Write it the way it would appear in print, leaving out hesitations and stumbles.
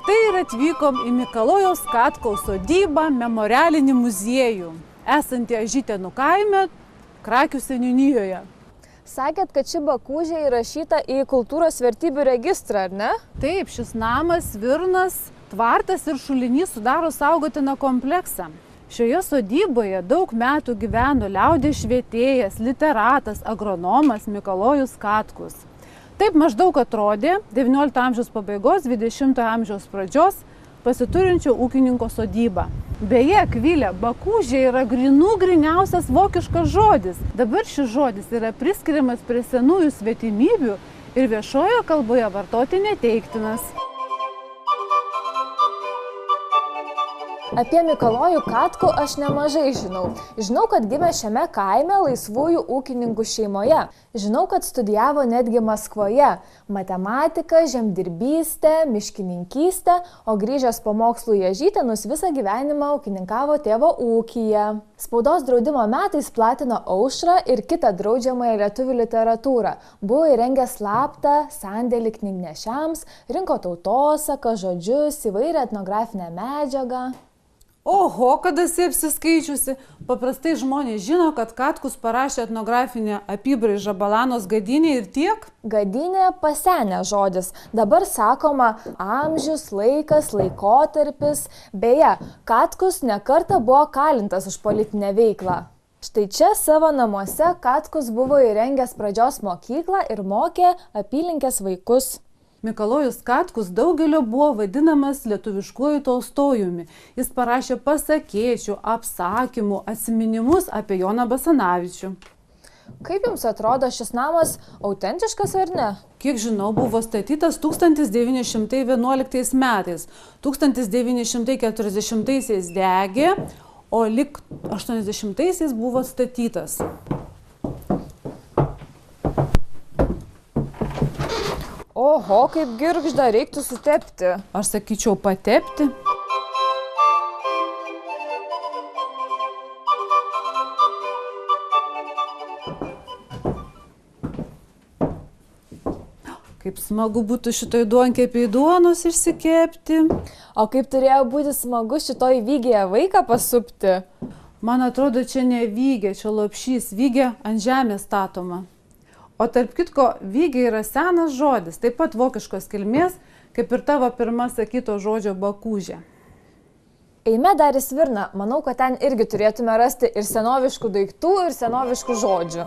Štai ir atvykom į Mikalojaus Katkaus sodybą memorialinį muziejų, esantį Ažytėnų kaime, Krakių seniūnijoje. Sakėt, kad ši bakūžė įrašyta į kultūros vertybių registrą, ar ne? Taip, šis namas, svirnas, tvartas ir šulinys sudaro saugotiną kompleksą. Šioje sodyboje daug metų gyveno liaudies švietėjas, literatas, agronomas Mikalojus Katkus. Taip maždaug atrodė XIX amžiaus pabaigos, XX amžiaus pradžios pasiturinčio ūkininko sodyba. Beje, Akvilė, bakūžė yra gryniausias vokiškas žodis. Dabar šis žodis yra priskiriamas prie senųjų svetimybių ir viešojo kalboje vartoti neteiktinas. Apie Mikalojų Katkų aš nemažai žinau. Žinau, kad gimė šiame kaime laisvųjų ūkininkų šeimoje. Žinau, kad studijavo netgi Maskvoje – matematiką, žemdirbystę, miškininkystę, o grįžęs po mokslų į Ažytėnus visą gyvenimą ūkininkavo tėvo ūkyje. Spaudos draudimo metais platino Aušrą ir kitą draudžiamąją lietuvių literatūrą. Buvo įrengęs slaptą sandėlį knygnešiams, rinko tautosaką, žodžius, įvairią etnografinę medžiagą. Oho, kada esi apsiskaičiusi. Paprastai žmonės žino, kad Katkus parašė etnografinę apybraižą Balanos gadynė ir tiek. Gadynė pasenęs žodis. Dabar sakoma amžius, laikas, laikotarpis. Beje, Katkus nekartą buvo kalintas už politinę veiklą. Štai čia savo namuose Katkus buvo įrengęs pradžios mokyklą ir mokė apylinkės vaikus. Mikalojus Katkus daugelio buvo vadinamas lietuviškuoju Tolstojumi. Jis parašė pasakėčių, apsakymų, atsiminimus apie Joną Basanavičių. Kaip jums atrodo šis namas autentiškas ar ne? Kiek žinau, buvo statytas 1911 metais. 1940-aisiais degė, o lik 80-aisiais buvo statytas. Oho, kaip girgžda, reiktų sutepti. Aš sakyčiau patepti. Kaip smagu būtų šitoj duonkepėj duonos išsikepti. O kaip turėjo būti smagu šitoj vygėje vaiką pasupti? Man atrodo, čia ne vygė, čia lopšys, vygė ant žemės statoma. O tarp kitko, vygė yra senas žodis, taip pat vokiškos kilmės, kaip ir tavo pirma sakyto žodžio bakūžė. Eime dar į svirną, manau, kad ten irgi turėtume rasti ir senoviškų daiktų, ir senoviškų žodžių.